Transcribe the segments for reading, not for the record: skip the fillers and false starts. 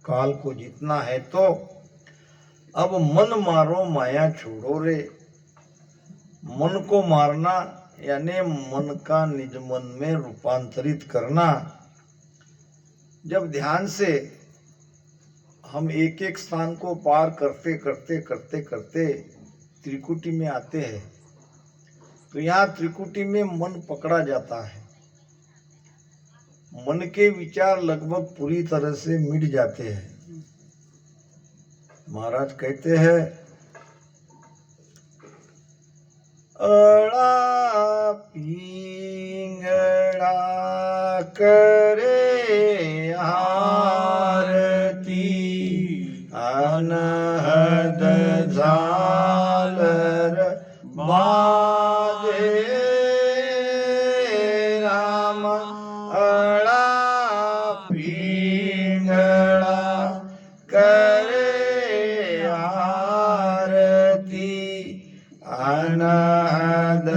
काल को जीतना है तो अब मन मारो माया छोड़ो रे। मन को मारना यानी मन का निज मन में रूपांतरित करना। जब ध्यान से हम एक एक स्थान को पार करते करते करते करते त्रिकुटी में आते हैं तो यहाँ त्रिकुटी में मन पकड़ा जाता है। मन के विचार लगभग पूरी तरह से मिट जाते हैं। महाराज कहते हैं अड़ा पिंगड़ा करे आरती अनहद झालर बाजे राम। अड़ा पिंगड़ा करे आरती अनहद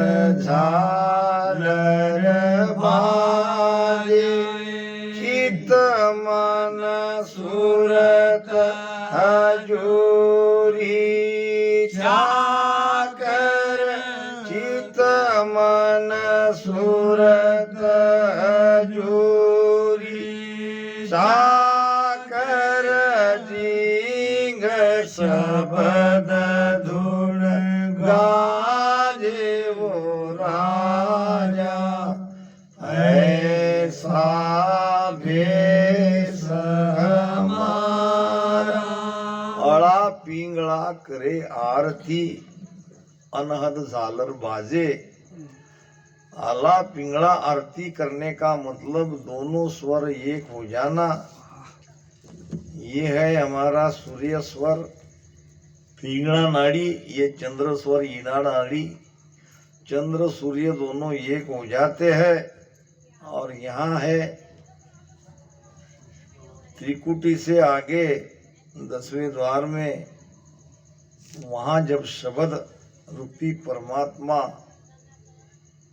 झालर बाजे चित मन सूरत हजूरी चाकर। चित मन सूरत हजूरी चाकर जिंग शब्द धुन गाजे वो राजा ऐसा भेष हमारा। अड़ा पिंगला करे आरती अनहद झालर बाजे। आला पिंगला आरती करने का मतलब दोनों स्वर एक हो जाना। ये है हमारा सूर्य स्वर पिंगला नाड़ी, ये चंद्र स्वर ईना नाड़ी। चंद्र सूर्य दोनों एक हो जाते हैं। और यहाँ है त्रिकुटी से आगे 10वें द्वार में, वहाँ जब शब्द रूपी परमात्मा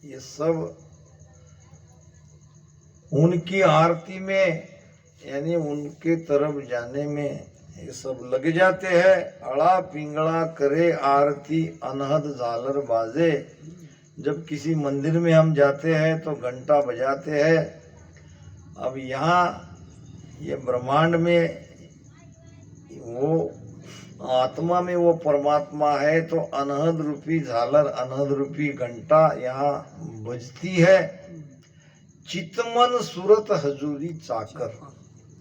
ये सब उनकी आरती में यानी उनके तरफ जाने में ये सब लग जाते हैं। अड़ा पिंगला करे आरती अनहद झालर बाजे। जब किसी मंदिर में हम जाते हैं तो घंटा बजाते हैं। अब यहाँ ये ब्रह्मांड में वो आत्मा में वो परमात्मा है तो अनहद रूपी झालर अनहद रूपी घंटा यहाँ बजती है। चितमन सूरत हजूरी चाकर।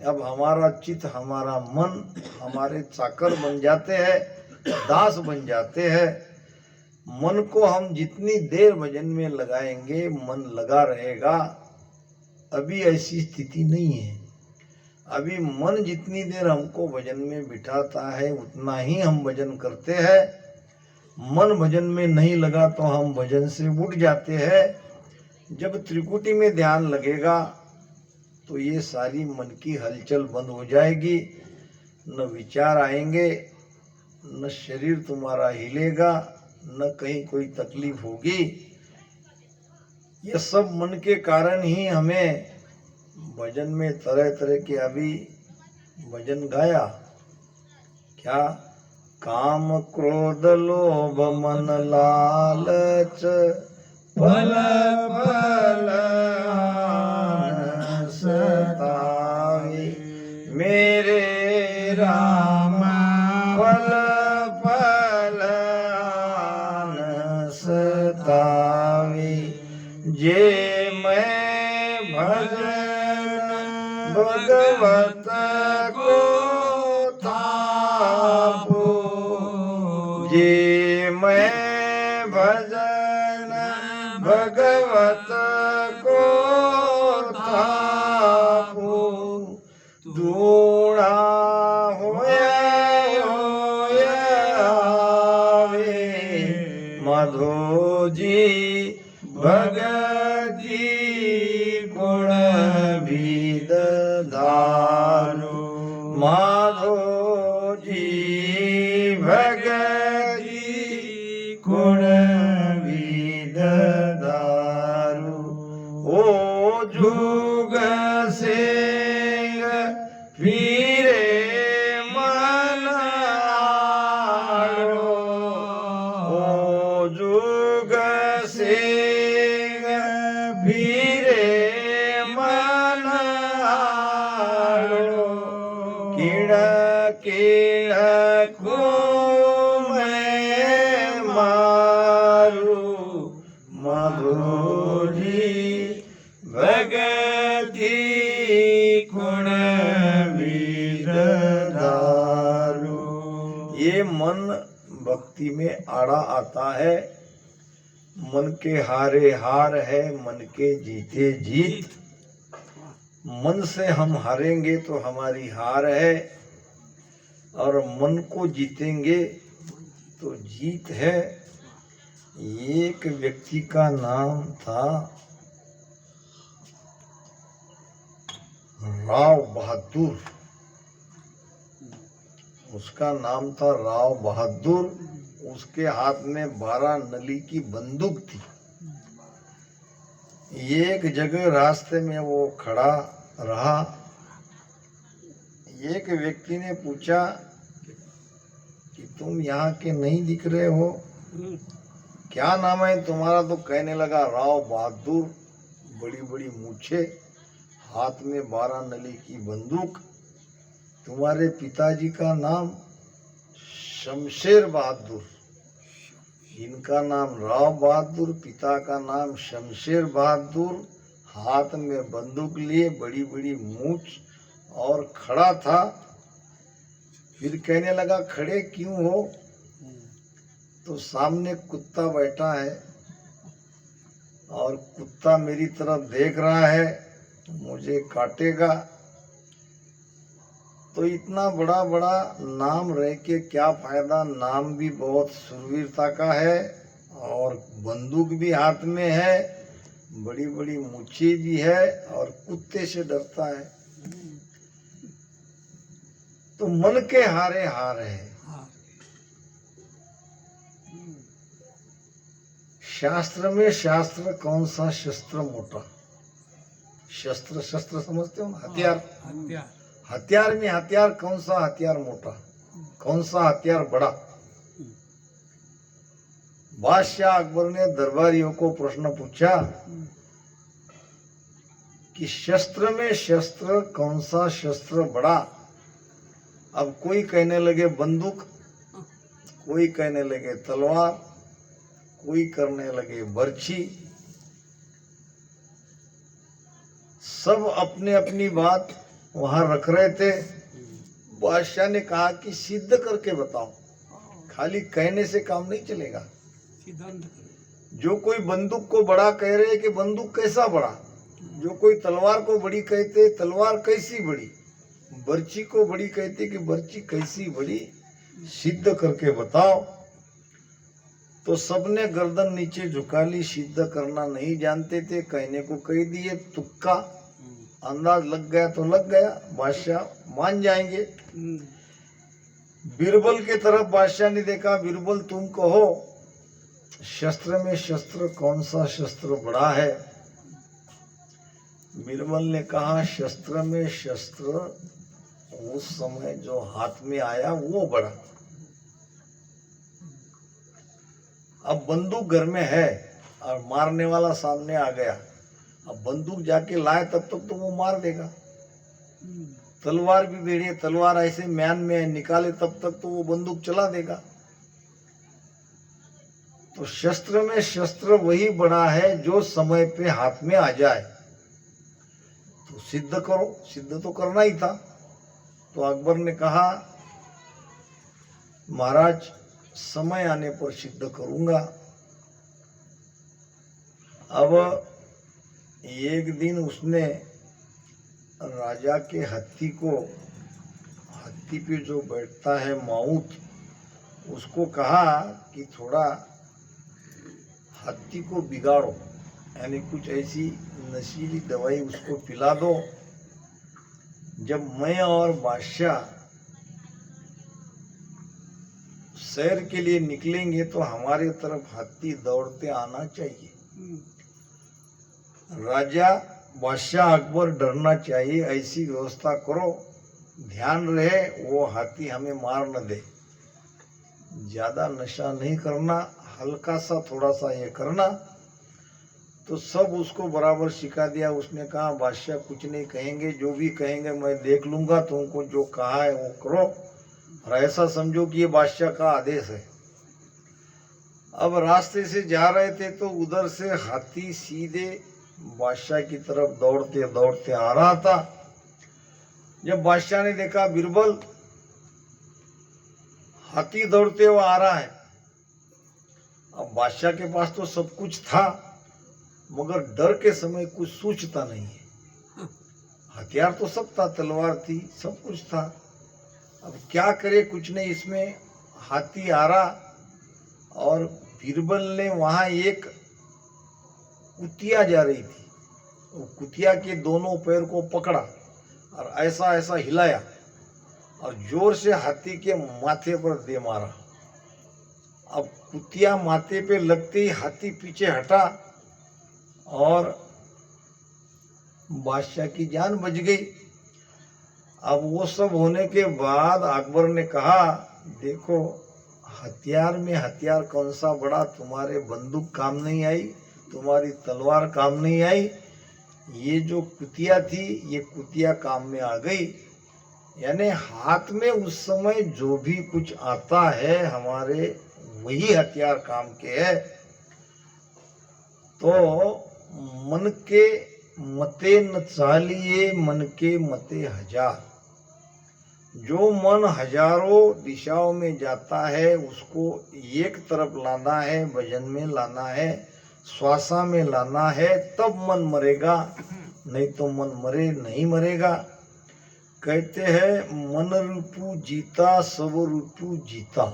अब हमारा चित हमारा मन हमारे चाकर बन जाते हैं, दास बन जाते हैं। मन को हम जितनी देर भजन में लगाएंगे मन लगा रहेगा। अभी ऐसी स्थिति नहीं है। अभी मन जितनी देर हमको भजन में बिठाता है उतना ही हम भजन करते हैं। मन भजन में नहीं लगा तो हम भजन से उठ जाते हैं। जब त्रिकुटी में ध्यान लगेगा तो ये सारी मन की हलचल बंद हो जाएगी। न विचार आएंगे, न शरीर तुम्हारा हिलेगा, न कहीं कोई तकलीफ होगी। यह सब मन के कारण ही हमें भजन में तरह तरह के अभी भजन गाया। क्या? काम क्रोध लोभ मन लालच फल फल सतावे मेरे राम। फल फल सतावे जे मैं भजन भगवत को तापो। जे मैं भजन भगवत को तापो। दूड़ा होया आवे माधो जी भगती गुण भीद धारो। माधो जी भगती गुण भीद धारो। ओ जुग सिंह फिरे कीड़ा कीड़ा को मैं मारू मधुरी भगति कुण दारू। ये मन भक्ति में आड़ा आता है। मन के हारे हार है, मन के जीते जीत। मन से हम हारेंगे तो हमारी हार है, और मन को जीतेंगे तो जीत है। एक व्यक्ति का नाम था राव बहादुर। उसका नाम था राव बहादुर। उसके हाथ में 12 नली की बंदूक थी। एक जगह रास्ते में वो खड़ा रहा। एक व्यक्ति ने पूछा कि तुम यहाँ के नहीं दिख रहे हो, क्या नाम है तुम्हारा? तो कहने लगा राव बहादुर, बड़ी बड़ी मूछे, हाथ में 12 नली की बंदूक। तुम्हारे पिताजी का नाम शमशेर बहादुर। इनका नाम राव बहादुर, पिता का नाम शमशेर बहादुर। हाथ में बंदूक लिए, बड़ी बड़ी मूछ, और खड़ा था। फिर कहने लगा खड़े क्यों हो? तो सामने कुत्ता बैठा है और कुत्ता मेरी तरफ देख रहा है, मुझे काटेगा। तो इतना बड़ा बड़ा नाम रह के क्या फायदा? नाम भी बहुत शूरवीरता का है और बंदूक भी हाथ में है, बड़ी बड़ी मूछें भी है, और कुत्ते से डरता है। तो मन के हारे हार है। शास्त्र में शास्त्र कौन सा शस्त्र मोटा? शस्त्र शस्त्र समझते हो ना, हथियार। हथियार में हथियार कौन सा हथियार मोटा, कौन सा हथियार बड़ा? बादशाह अकबर ने दरबारियों को प्रश्न पूछा कि शस्त्र में शस्त्र कौन सा शस्त्र बड़ा? अब कोई कहने लगे बंदूक, कोई कहने लगे तलवार, कोई करने लगे बर्छी। सब अपने अपनी बात वहां रख रहे थे। बादशाह ने कहा कि सिद्ध करके बताओ, खाली कहने से काम नहीं चलेगा। जो कोई बंदूक को बड़ा कह रहे कि बंदूक कैसा बड़ा, जो कोई तलवार को बड़ी कहते तलवार कैसी बड़ी, बर्छी को बड़ी कहते कि बर्छी कैसी बड़ी, सिद्ध करके बताओ। तो सबने गर्दन नीचे झुका ली, सिद्ध करना नहीं जानते थे, कहने को कह दिए। तुक्का अंदाज लग गया तो लग गया, बादशाह मान जाएंगे। बीरबल के तरफ बादशाह ने देखा, बीरबल तुम कहो शस्त्र में शस्त्र कौन सा शस्त्र बड़ा है? बीरबल ने कहा शस्त्र में शस्त्र उस समय जो हाथ में आया वो बड़ा। अब बंदूक घर में है और मारने वाला सामने आ गया, अब बंदूक जाके लाए तब तक तो वो मार देगा। तलवार भी बेड़े, तलवार ऐसे म्यान में निकाले तब तक तो वो बंदूक चला देगा। तो शस्त्र में शस्त्र वही बड़ा है जो समय पे हाथ में आ जाए। तो सिद्ध करो, सिद्ध तो करना ही था। तो अकबर ने कहा महाराज समय आने पर सिद्ध करूंगा। अब एक दिन उसने राजा के हत्ती को, हत्ती पे जो बैठता है माउत, उसको कहा कि थोड़ा हत्ती को बिगाड़ो, यानी कुछ ऐसी नशीली दवाई उसको पिला दो। जब मैं और बादशाह सैर के लिए निकलेंगे तो हमारे तरफ हत्ती दौड़ते आना चाहिए। राजा बादशाह अकबर डरना चाहिए, ऐसी व्यवस्था करो, ध्यान रहे वो हाथी हमें मार न दे। ज्यादा नशा नहीं करना, हल्का सा थोड़ा सा ये करना। तो सब उसको बराबर सिखा दिया। उसने कहा बादशाह कुछ नहीं कहेंगे, जो भी कहेंगे मैं देख लूंगा, तुमको जो कहा है वो करो, और ऐसा समझो कि ये बादशाह का आदेश है। अब रास्ते से जा रहे थे तो उधर से हाथी सीधे बादशाह की तरफ दौड़ते दौड़ते आ रहा था। जब बादशाह ने देखा बीरबल हाथी दौड़ते हुए आ रहा है, अब बादशाह के पास तो सब कुछ था मगर डर के समय कुछ सूझता नहीं है। हथियार तो सब था, तलवार थी, सब कुछ था, अब क्या करे कुछ नहीं। इसमें हाथी आ रहा और बीरबल ने वहां एक कुतिया जा रही थी, वो कुतिया के दोनों पैर को पकड़ा और ऐसा ऐसा हिलाया और जोर से हाथी के माथे पर दे मारा। अब कुतिया माथे पे लगते ही हाथी पीछे हटा और बादशाह की जान बच गई। अब वो सब होने के बाद अकबर ने कहा देखो हथियार में हथियार कौन सा बड़ा, तुम्हारे बंदूक काम नहीं आई, तुम्हारी तलवार काम नहीं आई, ये जो कुतिया थी ये कुतिया काम में आ गई। यानी हाथ में उस समय जो भी कुछ आता है हमारे वही हथियार काम के है। तो मन के मते न चालिए मन के मते हजार, जो मन हजारों दिशाओं में जाता है उसको एक तरफ लाना है, भजन में लाना है, श्वासा में लाना है, तब मन मरेगा, नहीं तो मन मरे नहीं मरेगा। कहते हैं मन रिपु जीता सब रिपु जीता,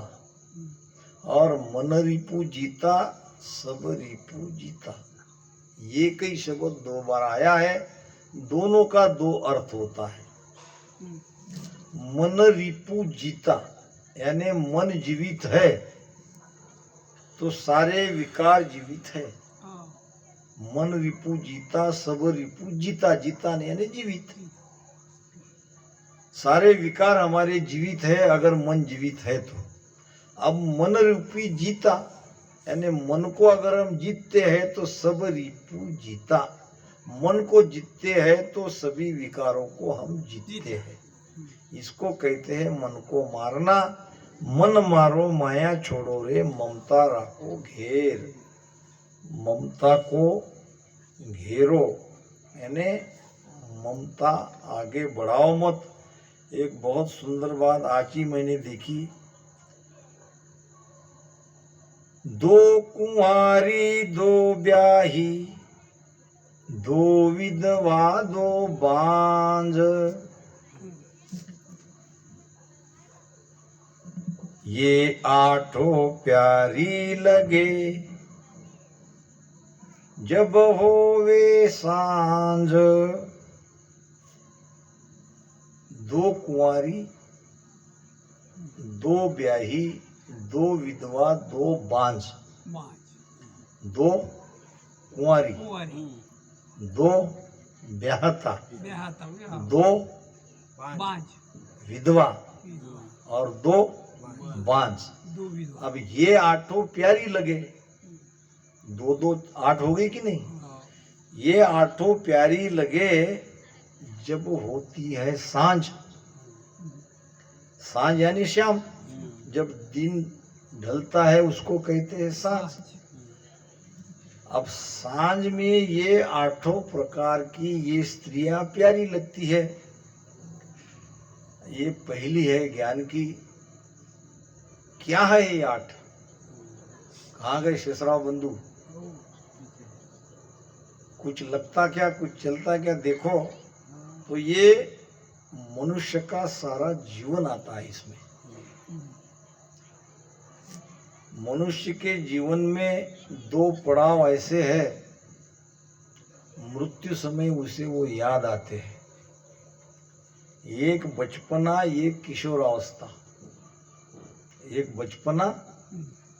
और मन रिपु जीता सब रिपु जीता, ये कई शब्द दो बार आया है, दोनों का दो अर्थ होता है। मन रिपु जीता यानी मन जीवित है तो सारे विकार जीवित है। मन रिपु जीता सब रिपु जीता, जीता नहीं यानी जीवित, सारे विकार हमारे जीवित है अगर मन जीवित है तो। अब मन रूपी जीता यानी मन को अगर हम जीतते हैं तो सब रिपु जीता, मन को जीतते हैं तो सभी विकारों को हम जीतते हैं। इसको कहते हैं मन को मारना। मन मारो माया छोड़ो रे ममता रखो घेर, ममता को घेरो यानी ममता आगे बढ़ाओ मत। एक बहुत सुंदर बात आज ही मैंने देखी, दो कुंवारी दो ब्याही, दो विधवा दो बांझ, ये आठों प्यारी लगे जब होवे सांझ। दो कुंवारी दो ब्याही दो विधवा दो बांझ, दो कुंवारी दो ब्याहता दो विधवा और दो बांझ। अब ये आठों प्यारी लगे, दो दो आठ हो गई कि नहीं, ये आठों प्यारी लगे जब होती है सांझ। सांझ यानी शाम, जब दिन ढलता है उसको कहते हैं सांझ। अब सांझ में ये आठों प्रकार की ये स्त्रियां प्यारी लगती है। ये पहली है ज्ञान की। क्या है ये आठ, कहाँ गए शेषराव बंधु, कुछ लगता क्या कुछ चलता क्या, देखो तो ये मनुष्य का सारा जीवन आता है इसमें। मनुष्य के जीवन में दो पड़ाव ऐसे हैं, मृत्यु समय उसे वो याद आते हैं। एक बचपना एक किशोरावस्था, एक बचपना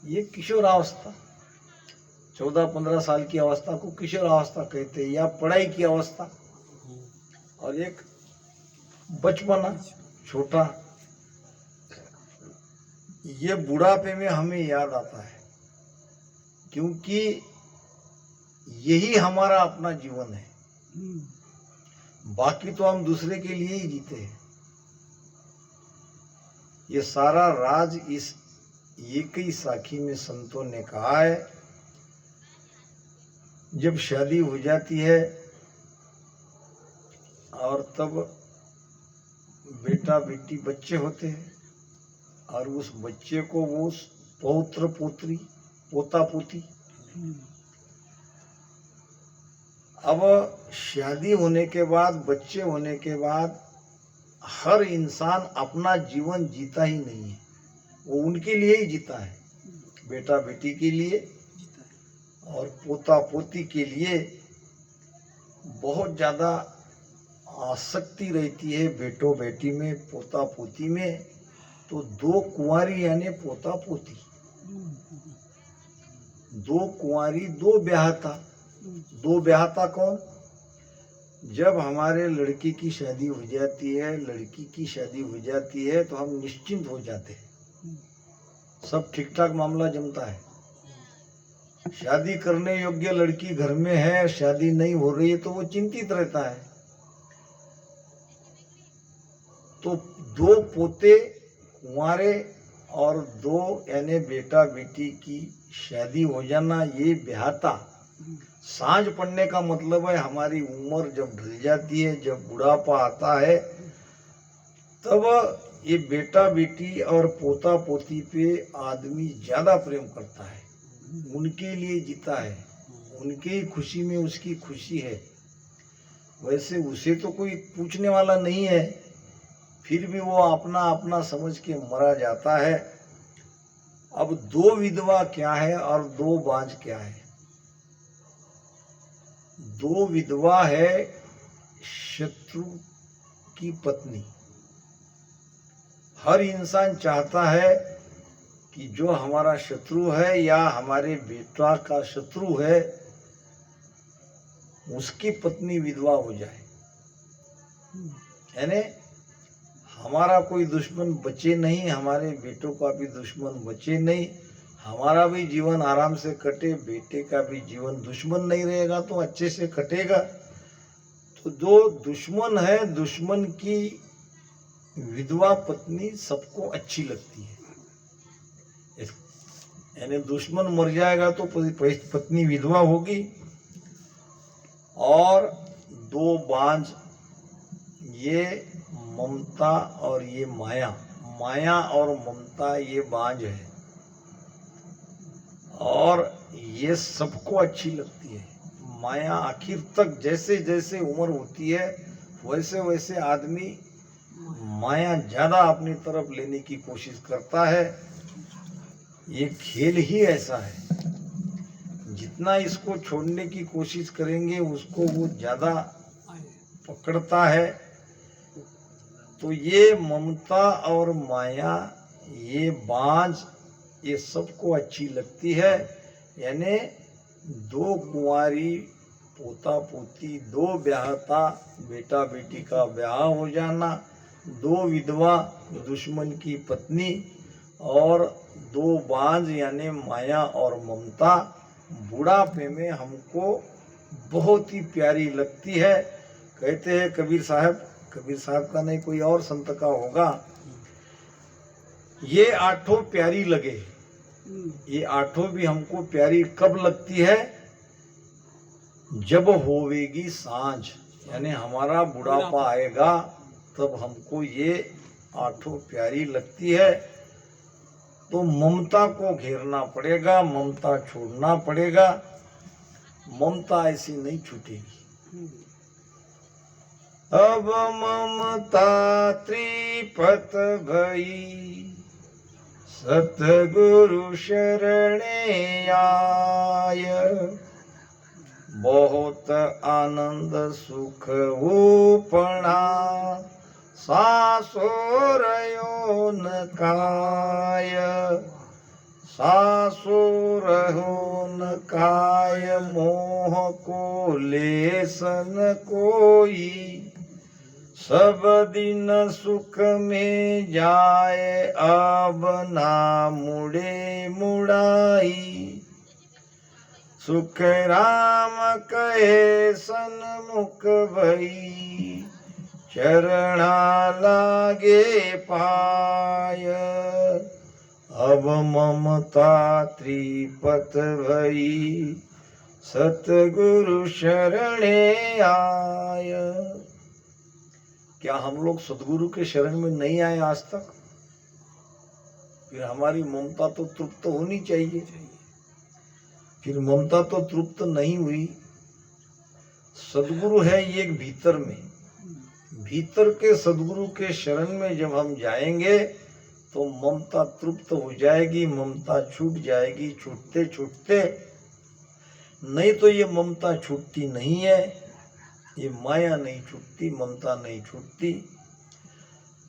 एक किशोरावस्था, 14-15 साल की अवस्था को किशोरावस्था कहते हैं, या पढ़ाई की अवस्था, और एक बचपना छोटा। ये बुढ़ापे में हमें याद आता है क्योंकि यही हमारा अपना जीवन है। बाकी तो हम दूसरे के लिए ही जीते हैं। ये सारा राज इस एक ही साखी में संतों ने कहा है। जब शादी हो जाती है और तब बेटा बेटी बच्चे होते हैं और उस बच्चे को वो पौत्र पुत्री पोता पोती, अब शादी होने के बाद बच्चे होने के बाद हर इंसान अपना जीवन जीता ही नहीं है, वो उनके लिए ही जीता है। बेटा बेटी के लिए और पोता पोती के लिए बहुत ज़्यादा आसक्ति रहती है बेटो बेटी में, पोता पोती में। तो दो कुंवारी यानी पोता पोती, दो कुंवारी दो ब्याहता। दो ब्याहता कौन? जब हमारे लड़के की शादी हो जाती है, लड़की की शादी हो जाती है तो हम निश्चिंत हो जाते हैं, सब ठीक ठाक मामला जमता है। शादी करने योग्य लड़की घर में है, शादी नहीं हो रही है तो वो चिंतित रहता है। तो दो पोते कुंवारे और दो यानी बेटा बेटी की शादी हो जाना, ये ब्याहता। सांझ पड़ने का मतलब है हमारी उम्र जब ढल जाती है, जब बुढ़ापा आता है, तब ये बेटा बेटी और पोता पोती पे आदमी ज्यादा प्रेम करता है, उनके लिए जीता है, उनकी खुशी में उसकी खुशी है। वैसे उसे तो कोई पूछने वाला नहीं है, फिर भी वो अपना अपना समझ के मरा जाता है। अब दो विधवा क्या है और दो बांझ क्या है? दो विधवा है शत्रु की पत्नी। हर इंसान चाहता है कि जो हमारा शत्रु है या हमारे बेटा का शत्रु है उसकी पत्नी विधवा हो जाए, यानी हमारा कोई दुश्मन बचे नहीं, हमारे बेटों का भी दुश्मन बचे नहीं, हमारा भी जीवन आराम से कटे, बेटे का भी जीवन दुश्मन नहीं रहेगा तो अच्छे से कटेगा। तो दो दुश्मन है, दुश्मन की विधवा पत्नी सबको अच्छी लगती है, यानी दुश्मन मर जाएगा तो पत्नी विधवा होगी। और दो बांझ, ये ममता और ये माया, माया और ममता ये बांझ है और ये सबको अच्छी लगती है। माया आखिर तक, जैसे जैसे उम्र होती है वैसे वैसे आदमी माया ज्यादा अपनी तरफ लेने की कोशिश करता है। ये खेल ही ऐसा है, जितना इसको छोड़ने की कोशिश करेंगे उसको वो ज्यादा पकड़ता है। तो ये ममता और माया, ये बांझ, ये सबको अच्छी लगती है। यानी दो कुंवारी पोता पोती, दो ब्याहता बेटा बेटी का ब्याह हो जाना, दो विधवा दुश्मन की पत्नी और दो बांझ यानी माया और ममता बुढ़ापे में हमको बहुत ही प्यारी लगती है। कहते हैं कबीर साहब का नहीं कोई और संत का होगा, ये आठों प्यारी लगे। ये आठों भी हमको प्यारी कब लगती है? जब होवेगी सांझ, यानी हमारा बुढ़ापा आएगा तब हमको ये आठों प्यारी लगती है। तो ममता को घेरना पड़ेगा, ममता छोड़ना पड़ेगा, ममता ऐसी नहीं छूटेगी। अब ममता त्रिपथ भई सतगुरु शरणे आय, बहुत आनंद सुख उपना सासुरयो न काय, सासुरयो न काय मोह को लेसन कोई, सब दिन सुख में जाए अब ना मुड़े मुड़ाई, सुख राम कहे सन्मुख भई चरणा लागे पाय अब ममता त्रिपथ भई सतगुरु शरणे आय। क्या हम लोग सतगुरु के शरण में नहीं आए आज तक? फिर हमारी ममता तो तृप्त होनी चाहिए। फिर ममता तो तृप्त नहीं हुई। सदगुरु है ये भीतर में, भीतर के सदगुरु के शरण में जब हम जाएंगे तो ममता तृप्त हो जाएगी, ममता छूट जाएगी छूटते छूटते। नहीं तो ये ममता छूटती नहीं है, ये माया नहीं छूटती, ममता नहीं छूटती।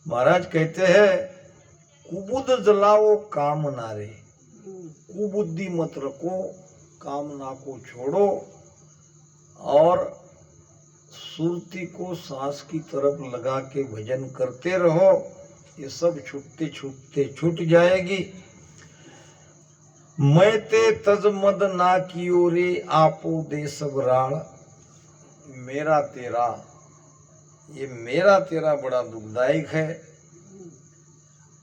महाराज कहते हैं कुबुद जलाओ काम नारे, कुबुद्धि मत रखो, कामना को छोड़ो और सुरती को सांस की तरफ लगा के भजन करते रहो। ये सब छूटते छूटते छूट जाएगी। मैं ते तज मद ना कियो रे आपो दे सब राण। मेरा तेरा, ये मेरा तेरा बड़ा दुखदायक है।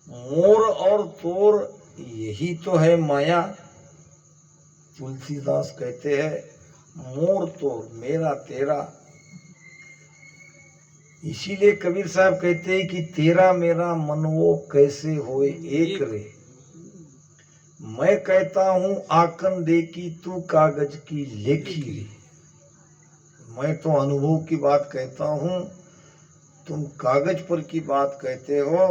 मोर और तोर यही तो है माया। तुलसीदास कहते हैं मोर तोर मेरा तेरा। इसीलिए कबीर साहब कहते हैं कि तेरा मेरा मनवो कैसे होए एक रे। मैं कहता हूं आकन दे की तू कागज की लेखी रे। मैं तो अनुभव की बात कहता हूं, तुम कागज पर की बात कहते हो।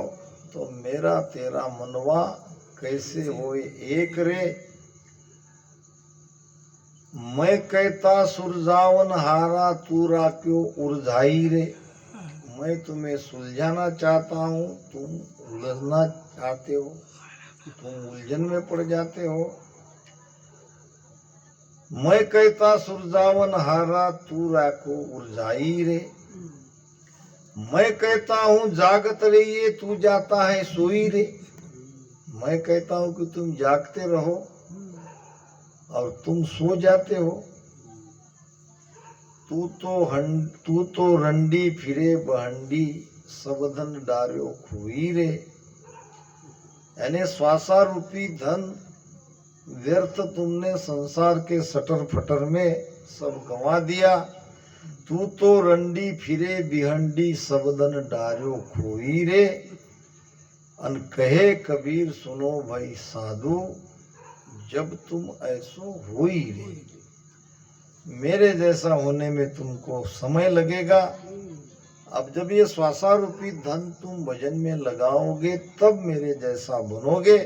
तो मेरा तेरा मनवा कैसे होए एक रे। मैं कहता सुरजावन हारा तू राक्यो उलझाई रे। मैं तुम्हें सुलझाना चाहता हूँ, तुम उलझना चाहते हो, तुम उलझन में पड़ जाते हो। मैं कहता सुरजावन हारा तू राको उलझाई रे। मैं कहता हूँ जागत रहिए तू जाता है सोई रे। मैं कहता हूँ कि तुम जागते रहो और तुम सो जाते हो। तू तो रंडी फिरे बहंडी सबधन डार्यो खुई रे। यानी श्वासा रूपी धन व्यर्थ तुमने संसार के सटर फटर में सब गंवा दिया। तू तो रंडी फिरे बिहंडी सबदन डार्यो खोई रे। अन कहे कबीर सुनो भाई साधु जब तुम ऐसो होई रे। मेरे जैसा होने में तुमको समय लगेगा। अब जब ये श्वासारूपी धन तुम भजन में लगाओगे तब मेरे जैसा बनोगे।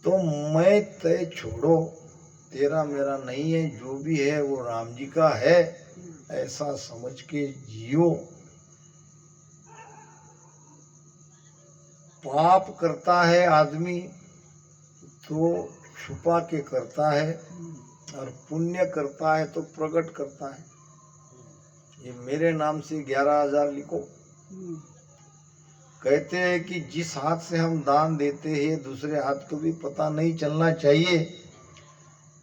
तो मैं तय छोड़ो, तेरा मेरा नहीं है, जो भी है वो राम जी का है, ऐसा समझ के जियो। पाप करता है आदमी तो छुपा के करता है और पुण्य करता है तो प्रकट करता है। ये मेरे नाम से 11,000 लिखो। कहते हैं कि जिस हाथ से हम दान देते हैं दूसरे हाथ को भी पता नहीं चलना चाहिए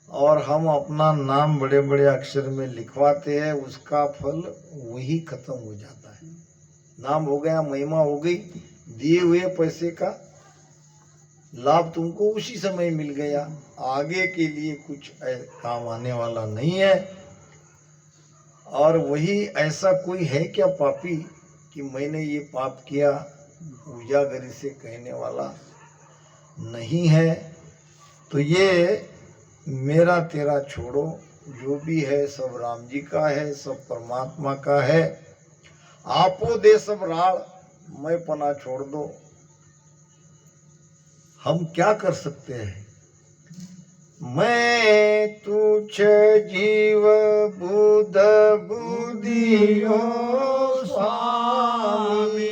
और हम अपना नाम बड़े बड़े अक्षर में लिखवाते हैं, उसका फल वही खत्म हो जाता है। नाम हो गया, महिमा हो गई, दिए हुए पैसे का लाभ तुमको उसी समय मिल गया, आगे के लिए कुछ काम आने वाला नहीं है। और वही ऐसा कोई है क्या पापी कि मैंने ये पाप किया, उजागरी से कहने वाला नहीं है। तो ये मेरा तेरा छोड़ो, जो भी है सब राम जी का है, सब परमात्मा का है। आपो दे सब राड़, मैं पना छोड़ दो। हम क्या कर सकते हैं? मैं तुझ जीव बुध बुधियो स्वामी,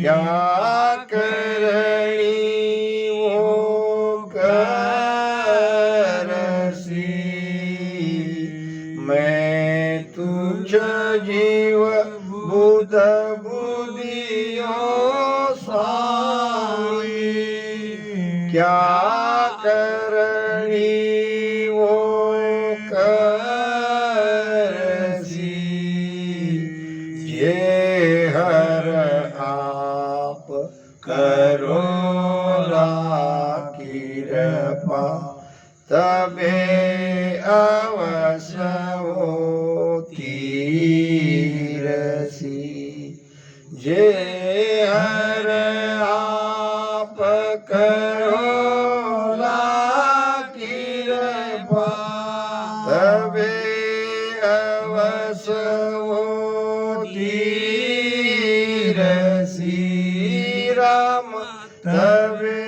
क्या करणी वो करसी। मैं तुझ जीव बुध बुधियो स्वामी, क्या करणी करो कृपा तबे अवश्य होती रसी जे हर आप करो कृपा तबे अवश्य होती रसी राम तबे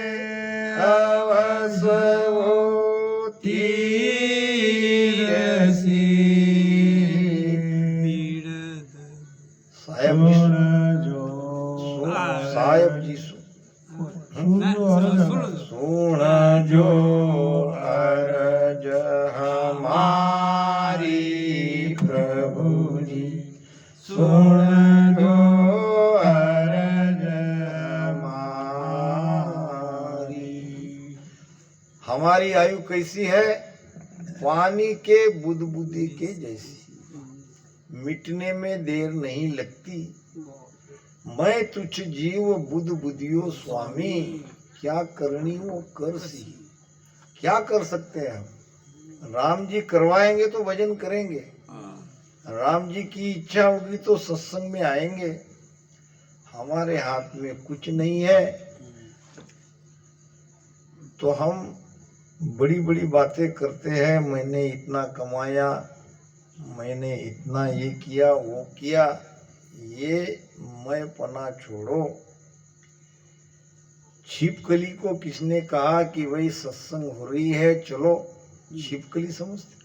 अवश्य होती रसी साहेब जी सुन जो अरज हमारी प्रभु जी सुन जो अरज हमारी आयु कैसी है? पानी के बुदबुदी के जैसी, मिटने में देर नहीं लगती। मैं तुझ जीव बुदबुदियो स्वामी, क्या करनी वो कर सी। क्या कर सकते हैं हम? राम जी करवाएंगे तो भजन करेंगे, राम जी की इच्छा होगी तो सत्संग में आएंगे। हमारे हाथ में कुछ नहीं है तो हम बड़ी बड़ी बातें करते हैं। मैंने इतना कमाया, मैंने इतना ये किया वो किया। ये मैं पना छोड़ो। छिपकली को किसने कहा कि भाई सत्संग हो रही है चलो? छिपकली समझते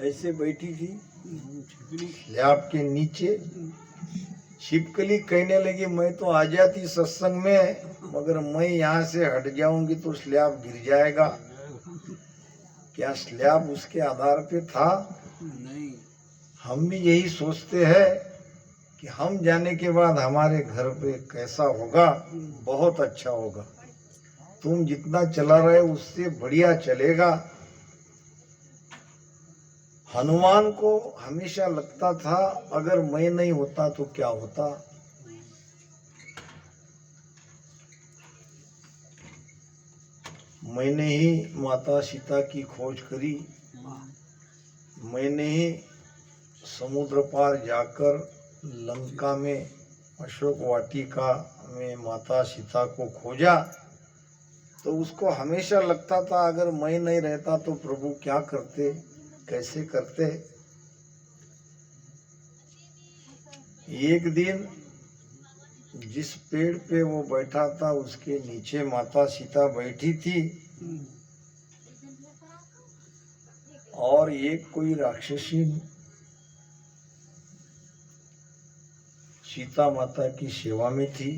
ऐसे बैठी थी स्लैब के नीचे। छिपकली कहने लगी मैं तो आ जाती सत्संग में, मगर मैं यहाँ से हट जाऊंगी तो स्लैब गिर जाएगा। क्या स्लैब उसके आधार पे था? नहीं। हम भी यही सोचते हैं कि हम जाने के बाद हमारे घर पे कैसा होगा, बहुत अच्छा होगा। तुम जितना चला रहे उससे बढ़िया चलेगा। हनुमान को हमेशा लगता था अगर मैं नहीं होता तो क्या होता। मैंने ही माता सीता की खोज करी, मैंने ही समुद्र पार जाकर लंका में अशोक वाटिका में माता सीता को खोजा। तो उसको हमेशा लगता था अगर मैं नहीं रहता तो प्रभु क्या करते, कैसे करते। एक दिन जिस पेड़ पे वो बैठा था उसके नीचे माता सीता बैठी थी और एक कोई राक्षसी सीता माता की सेवा में थी।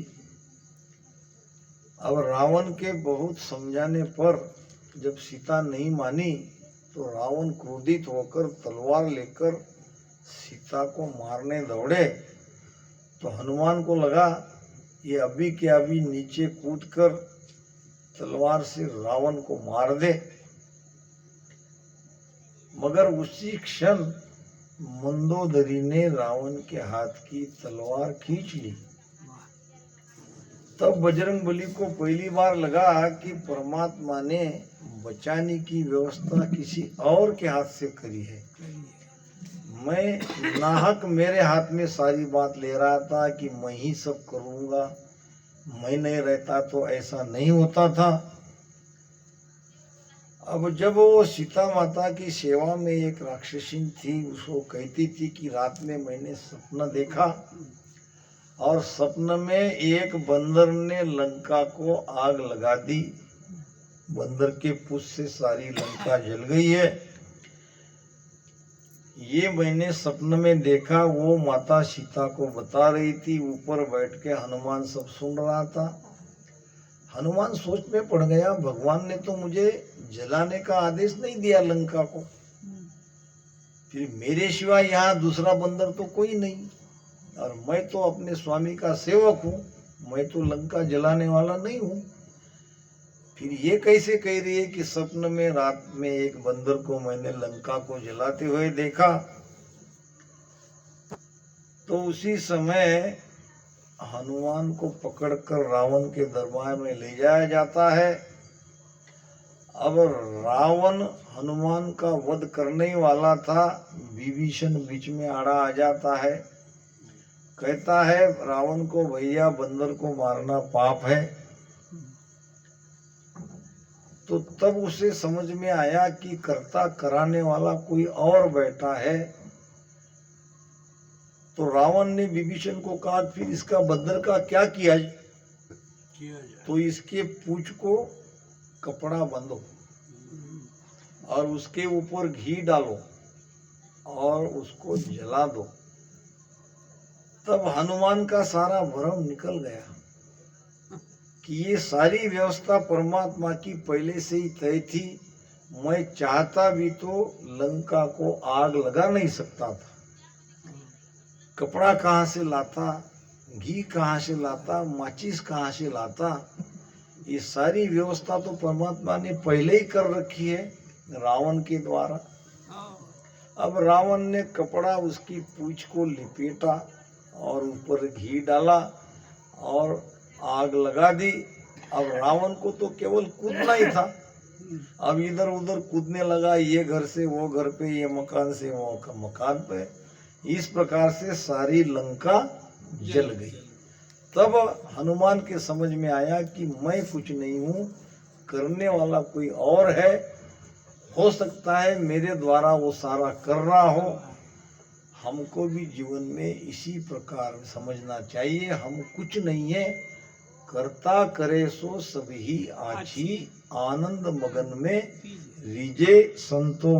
अब रावण के बहुत समझाने पर जब सीता नहीं मानी तो रावण क्रोधित होकर तलवार लेकर सीता को मारने दौड़े। तो हनुमान को लगा ये अभी के अभी नीचे कूदकर तलवार से रावण को मार दे, मगर उसी क्षण मंदोदरी ने रावण के हाथ की तलवार खींच ली। तब बजरंगबली को पहली बार लगा कि परमात्मा ने बचाने की व्यवस्था किसी और के हाथ से करी है। मैं नाहक मेरे हाथ में सारी बात ले रहा था कि मैं ही सब करूंगा, मैं नहीं रहता तो ऐसा नहीं होता था। अब जब वो सीता माता की सेवा में एक राक्षसी थी, उसको कहती थी कि रात में मैंने सपना देखा और सपने में एक बंदर ने लंका को आग लगा दी। बंदर के पुष्प से सारी लंका जल गई है। ये मैंने सपने में देखा। वो माता सीता को बता रही थी। ऊपर बैठ के हनुमान सब सुन रहा था। हनुमान सोच में पड़ गया, भगवान ने तो मुझे जलाने का आदेश नहीं दिया लंका को, फिर मेरे सिवाय यहाँ दूसरा बंदर तो कोई नहीं, और मैं तो अपने स्वामी का सेवक हूँ, मैं तो लंका जलाने वाला नहीं हूँ। फिर ये कैसे कह रही है कि स्वप्न में रात में एक बंदर को मैंने लंका को जलाते हुए देखा। तो उसी समय हनुमान को पकड़कर रावण के दरबार में ले जाया जाता है। अब रावण हनुमान का वध करने वाला था, विभीषण बीच में आड़ा आ जाता है, कहता है रावण को, भैया बंदर को मारना पाप है। तो तब उसे समझ में आया कि कर्ता कराने वाला कोई और बैठा है। तो रावण ने विभीषण को कहा, फिर इसका बंदर का क्या किया जाए? तो इसके पूंछ को कपड़ा बांधो और उसके ऊपर घी डालो और उसको जला दो। तब हनुमान का सारा भ्रम निकल गया कि ये सारी व्यवस्था परमात्मा की पहले से ही तय थी। मैं चाहता भी तो लंका को आग लगा नहीं सकता था। कपड़ा कहाँ से लाता, घी कहाँ से लाता, माचिस कहाँ से लाता? ये सारी व्यवस्था तो परमात्मा ने पहले ही कर रखी है रावण के द्वारा। अब रावण ने कपड़ा उसकी पूंछ को लिपेटा और ऊपर घी डाला और आग लगा दी। अब रावण को तो केवल कूदना ही था। अब इधर उधर कूदने लगा, ये घर से वो घर पे, ये मकान से वो मकान पे। इस प्रकार से सारी लंका जल गई। तब हनुमान के समझ में आया कि मैं कुछ नहीं हूँ, करने वाला कोई और है। हो सकता है मेरे द्वारा वो सारा कर रहा हो। हमको भी जीवन में इसी प्रकार समझना चाहिए, हम कुछ नहीं है, करता करे सो सभी आछी, आनंद मगन में रीजे संतो